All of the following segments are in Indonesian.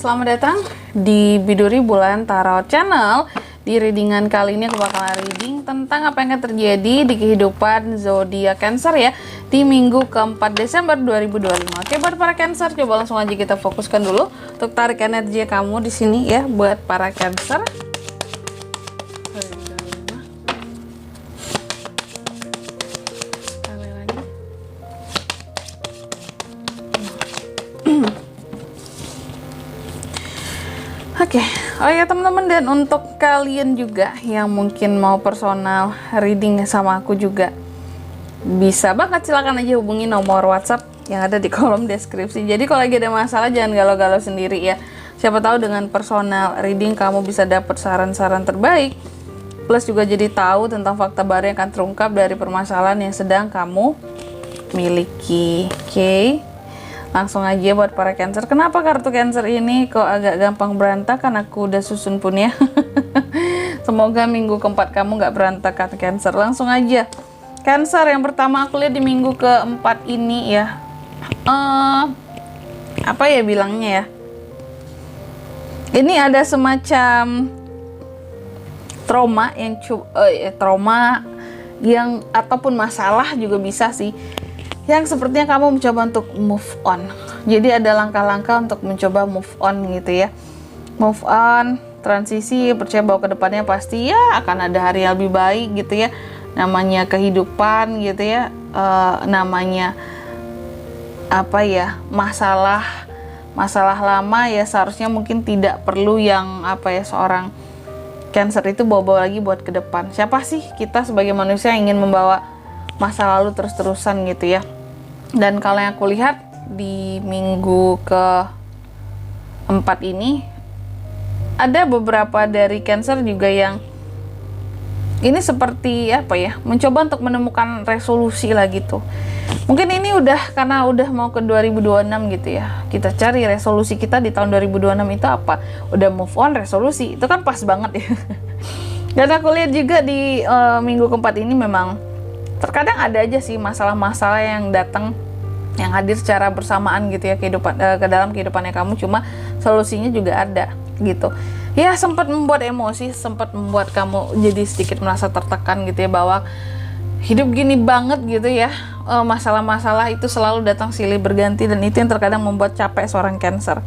selamat datang di Biduri Bulan Tarot Channel. Di readingan kali ini aku bakalan reading tentang apa yang akan terjadi di kehidupan zodiak Cancer ya di minggu ke-4 Desember 2025. Oke, buat para Cancer, coba langsung aja kita fokuskan dulu untuk tarik energi kamu di sini ya buat para Cancer. Oke, oh ya teman-teman, dan untuk kalian juga yang mungkin mau personal reading sama aku juga bisa banget, silakan aja hubungi nomor WhatsApp yang ada di kolom deskripsi. Jadi kalau lagi ada masalah jangan galau-galau sendiri ya. Siapa tahu dengan personal reading kamu bisa dapat saran-saran terbaik, plus juga jadi tahu tentang fakta baru yang akan terungkap dari permasalahan yang sedang kamu miliki. Oke. Langsung aja buat para Cancer. Kenapa kartu Cancer ini kok agak gampang berantakan? Aku udah susun pun ya. Semoga minggu keempat kamu nggak berantakan Cancer. Langsung aja. Cancer yang pertama aku lihat di minggu keempat ini ya. Apa ya bilangnya ya? Ini ada semacam trauma yang ataupun masalah juga bisa sih, yang sepertinya kamu mencoba untuk move on. Jadi ada langkah-langkah untuk mencoba move on gitu ya. Move on, transisi, percaya bahwa kedepannya pasti ya akan ada hari yang lebih baik gitu ya. Namanya kehidupan gitu ya. Namanya apa ya, masalah lama ya seharusnya mungkin tidak perlu yang apa ya, seorang Cancer itu bawa-bawa lagi buat ke depan. Siapa sih kita sebagai manusia yang ingin membawa masa lalu terus-terusan gitu ya. Dan kalau yang aku lihat di minggu ke-4 ini ada beberapa dari Cancer juga yang ini seperti apa ya, mencoba untuk menemukan resolusi lah gitu. Mungkin ini karena udah mau ke 2026 gitu ya. Kita cari resolusi kita di tahun 2026 itu apa? Udah move on, resolusi. Itu kan pas banget ya. Dan aku lihat juga di minggu keempat ini memang terkadang ada aja sih masalah-masalah yang datang, yang hadir secara bersamaan gitu ya ke dalam kehidupannya kamu, cuma solusinya juga ada gitu. Ya sempat membuat emosi, sempat membuat kamu jadi sedikit merasa tertekan gitu ya, bahwa hidup gini banget gitu ya. Masalah-masalah itu selalu datang silih berganti, dan itu yang terkadang membuat capek seorang Cancer.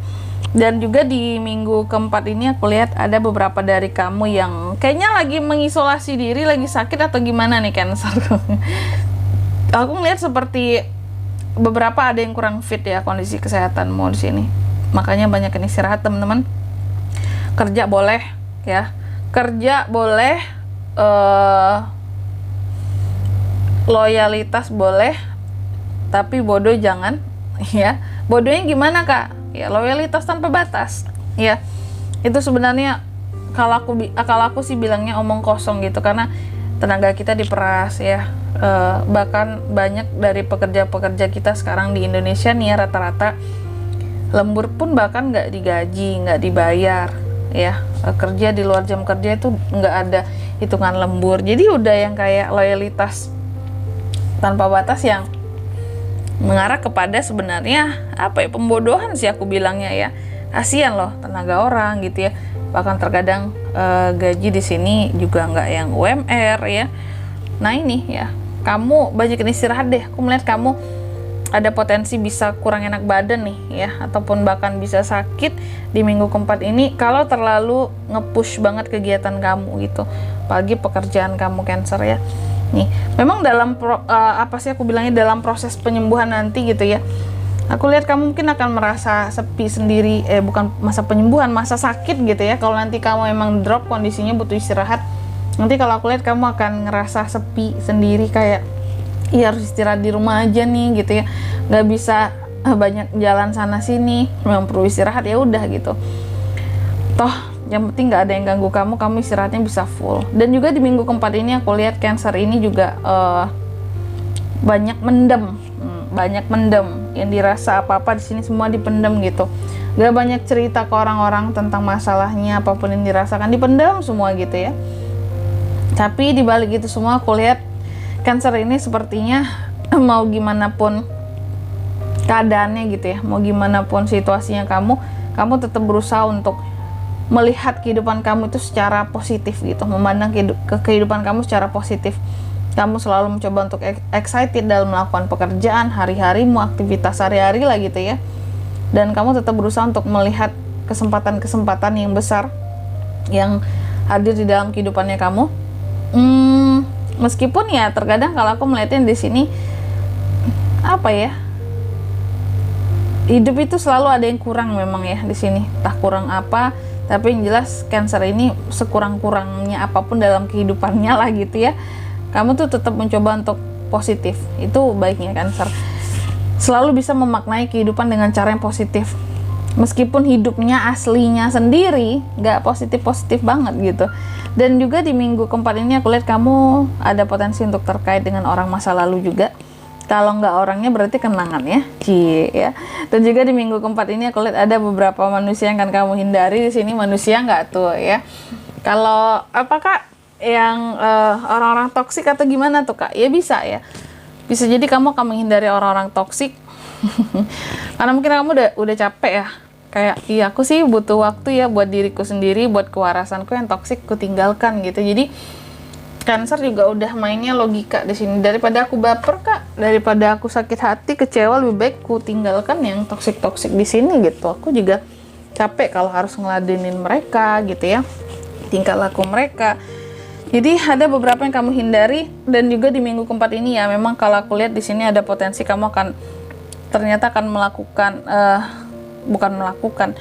Dan juga di minggu keempat ini aku lihat ada beberapa dari kamu yang kayaknya lagi mengisolasi diri, lagi sakit atau gimana nih Cancer. Aku ngeliat seperti beberapa ada yang kurang fit ya kondisi kesehatanmu di sini. Makanya banyak yang istirahat teman-teman. Kerja boleh ya, kerja boleh, loyalitas boleh, tapi bodoh jangan ya. Bodohnya gimana kak? Ya loyalitas tanpa batas ya. Itu sebenarnya kalau aku sih bilangnya omong kosong gitu, karena tenaga kita diperas ya. Bahkan banyak dari pekerja-pekerja kita sekarang di Indonesia nih ya, rata-rata lembur pun bahkan nggak digaji, nggak dibayar ya. Kerja di luar jam kerja itu nggak ada hitungan lembur. Jadi udah yang kayak loyalitas tanpa batas yang mengarah kepada sebenarnya apa ya, pembodohan sih aku bilangnya ya. Kasian loh tenaga orang gitu ya. Bahkan terkadang gaji di sini juga nggak yang UMR ya. Nah ini ya, kamu banyakin istirahat deh. Aku melihat kamu ada potensi bisa kurang enak badan nih ya, ataupun bahkan bisa sakit di minggu keempat ini kalau terlalu nge-push banget kegiatan kamu gitu. Apalagi pekerjaan kamu Cancer ya. Nih, memang dalam aku bilangnya dalam proses penyembuhan nanti gitu ya. Aku lihat kamu mungkin akan merasa sepi sendiri, bukan masa penyembuhan, masa sakit gitu ya. Kalau nanti kamu emang drop kondisinya butuh istirahat, nanti kalau aku lihat kamu akan ngerasa sepi sendiri, kayak iya harus istirahat di rumah aja nih gitu ya, nggak bisa banyak jalan sana sini, memang perlu istirahat ya udah gitu. Toh yang penting nggak ada yang ganggu kamu istirahatnya bisa full. Dan juga di minggu keempat ini aku lihat Cancer ini juga banyak mendem, yang dirasa apa-apa di sini semua dipendem gitu. Gak banyak cerita ke orang-orang tentang masalahnya, apapun yang dirasakan dipendam semua gitu ya. Tapi dibalik itu semua aku lihat Cancer ini sepertinya mau gimana pun keadaannya gitu ya, mau gimana pun situasinya kamu kamu tetap berusaha untuk melihat kehidupan kamu itu secara positif gitu, memandang kehidupan kamu secara positif. Kamu selalu mencoba untuk excited dalam melakukan pekerjaan hari-harimu, aktivitas sehari-hari lah gitu ya. Dan kamu tetap berusaha untuk melihat kesempatan-kesempatan yang besar yang hadir di dalam kehidupannya kamu. Meskipun ya terkadang kalau aku melihatnya di sini apa ya, hidup itu selalu ada yang kurang memang ya di sini. Entah kurang apa, tapi yang jelas Cancer ini sekurang-kurangnya apapun dalam kehidupannya lah gitu ya, kamu tuh tetap mencoba untuk positif. Itu baiknya Cancer. Selalu bisa memaknai kehidupan dengan cara yang positif. Meskipun hidupnya aslinya sendiri nggak positif-positif banget gitu. Dan juga di minggu keempat ini aku lihat kamu ada potensi untuk terkait dengan orang masa lalu juga. Kalau nggak orangnya berarti kenangan ya. Ya. Dan juga di minggu keempat ini aku lihat ada beberapa manusia yang akan kamu hindari. Di sini manusia nggak tuh ya. Kalau apakah yang orang-orang toksik atau gimana tuh Kak? Ya bisa ya. Bisa jadi kamu akan menghindari orang-orang toksik karena mungkin kamu udah capek ya. Kayak iya aku sih butuh waktu ya buat diriku sendiri, buat kewarasanku, yang toksik ku tinggalkan gitu. Jadi Cancer juga udah mainnya logika di sini. Daripada aku baper Kak, daripada aku sakit hati, kecewa, lebih baik ku tinggalkan yang toksik-toksik di sini gitu. Aku juga capek kalau harus ngeladenin mereka gitu ya, tingkah laku mereka. Jadi ada beberapa yang kamu hindari. Dan juga di minggu keempat ini ya, memang kalau aku lihat di sini ada potensi kamu akan ternyata akan melakukan bukan melakukan,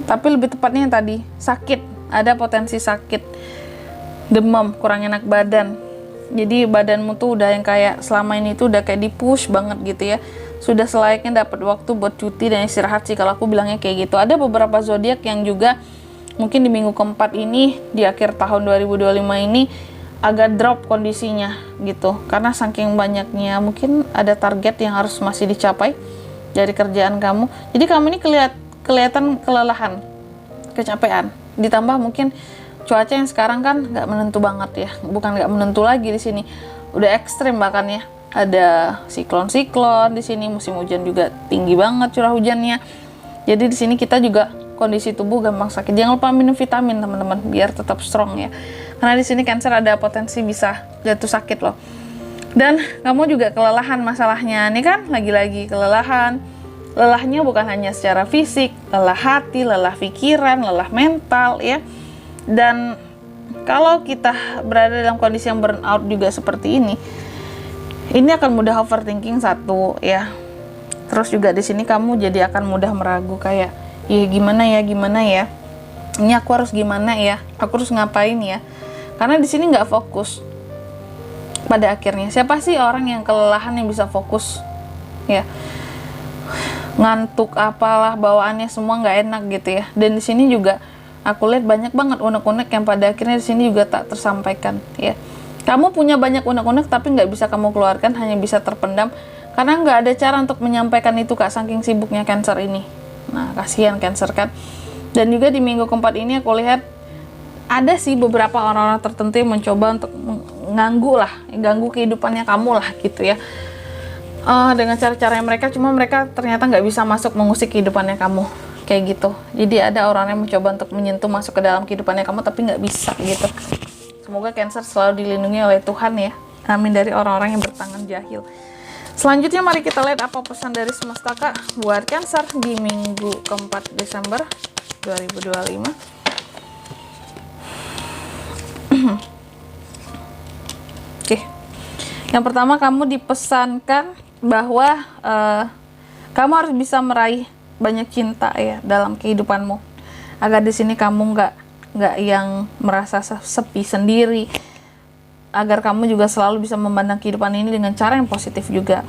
tapi lebih tepatnya yang tadi sakit. Ada potensi sakit, demam, kurang enak badan. Jadi badanmu tuh udah yang kayak selama ini tuh udah kayak di-push banget gitu ya. Sudah selayaknya dapat waktu buat cuti dan istirahat sih kalau aku bilangnya kayak gitu. Ada beberapa zodiak yang juga mungkin di minggu keempat ini, di akhir tahun 2025 ini agak drop kondisinya gitu. Karena saking banyaknya mungkin ada target yang harus masih dicapai dari kerjaan kamu. Jadi kamu ini kelihatan kelelahan, kecapean. Ditambah mungkin cuaca yang sekarang kan nggak menentu banget ya. Bukan nggak menentu lagi di sini, udah ekstrim bahkan ya. Ada siklon-siklon di sini, musim hujan juga tinggi banget curah hujannya. Jadi di sini kita juga kondisi tubuh gampang sakit. Jangan lupa minum vitamin teman-teman biar tetap strong ya. Karena di sini Cancer ada potensi bisa jatuh sakit loh. Dan kamu juga kelelahan masalahnya. Ini kan lagi-lagi kelelahan. Lelahnya bukan hanya secara fisik, lelah hati, lelah pikiran, lelah mental ya. Dan kalau kita berada dalam kondisi yang burnout juga seperti ini akan mudah overthinking satu ya. Terus juga di sini kamu jadi akan mudah meragu kayak, ya gimana ya, ini aku harus gimana ya, aku harus ngapain ya, karena di sini nggak fokus. Pada akhirnya siapa sih orang yang kelelahan yang bisa fokus ya, ngantuk apalah bawaannya semua nggak enak gitu ya. Dan di sini juga aku lihat banyak banget unek-unek yang pada akhirnya di sini juga tak tersampaikan ya. Kamu punya banyak unek-unek tapi nggak bisa kamu keluarkan, hanya bisa terpendam karena nggak ada cara untuk menyampaikan itu Kak, saking sibuknya Cancer ini. Nah, kasihan Cancer kan. Dan juga di minggu keempat ini aku lihat ada sih beberapa orang-orang tertentu yang mencoba untuk ganggu kehidupannya kamu lah gitu ya. Dengan cara-cara mereka, cuma mereka ternyata nggak bisa masuk mengusik kehidupannya kamu kayak gitu. Jadi ada orang yang mencoba untuk menyentuh masuk ke dalam kehidupannya kamu tapi nggak bisa gitu. Semoga Cancer selalu dilindungi oleh Tuhan ya. Amin, dari orang-orang yang bertangan jahil. Selanjutnya mari kita lihat apa pesan dari semesta Kak buat Cancer di minggu keempat Desember 2025. Oke. Yang pertama, kamu dipesankan bahwa kamu harus bisa meraih banyak cinta ya dalam kehidupanmu. Agar di sini kamu nggak yang merasa sepi sendiri, agar kamu juga selalu bisa memandang kehidupan ini dengan cara yang positif juga.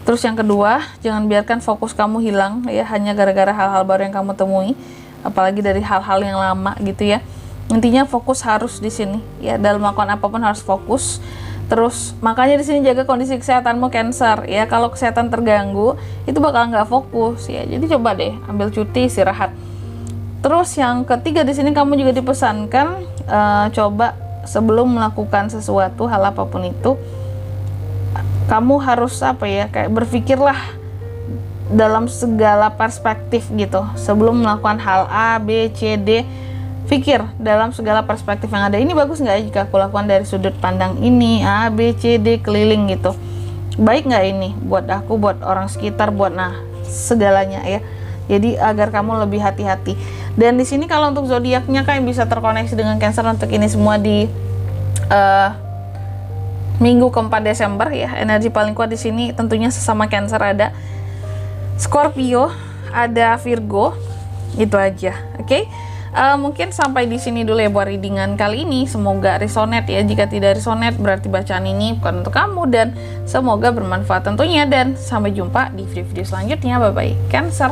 Terus yang kedua, jangan biarkan fokus kamu hilang ya hanya gara-gara hal-hal baru yang kamu temui, apalagi dari hal-hal yang lama gitu ya. Intinya fokus harus di sini ya, dalam melakukan apapun harus fokus. Terus makanya di sini jaga kondisi kesehatanmu Cancer ya. Kalau kesehatan terganggu itu bakal nggak fokus ya. Jadi coba deh ambil cuti, istirahat. Terus yang ketiga di sini kamu juga dipesankan coba sebelum melakukan sesuatu hal apapun itu, kamu harus kayak berpikirlah dalam segala perspektif gitu. Sebelum melakukan hal A, B, C, D, pikir dalam segala perspektif yang ada, ini bagus nggak jika aku lakukan dari sudut pandang ini, A, B, C, D, keliling gitu. Baik nggak ini buat aku, buat orang sekitar, buat segalanya ya. Jadi agar kamu lebih hati-hati. Dan di sini kalau untuk zodiaknya Kak yang bisa terkoneksi dengan Cancer untuk ini semua di minggu keempat Desember ya. Energi paling kuat di sini tentunya sesama Cancer, ada Scorpio, ada Virgo, itu aja. Oke. Mungkin sampai di sini dulu ya buat readingan kali ini. Semoga resonate ya. Jika tidak resonate berarti bacaan ini bukan untuk kamu, dan semoga bermanfaat tentunya. Dan sampai jumpa di video-video selanjutnya. Bye bye Cancer.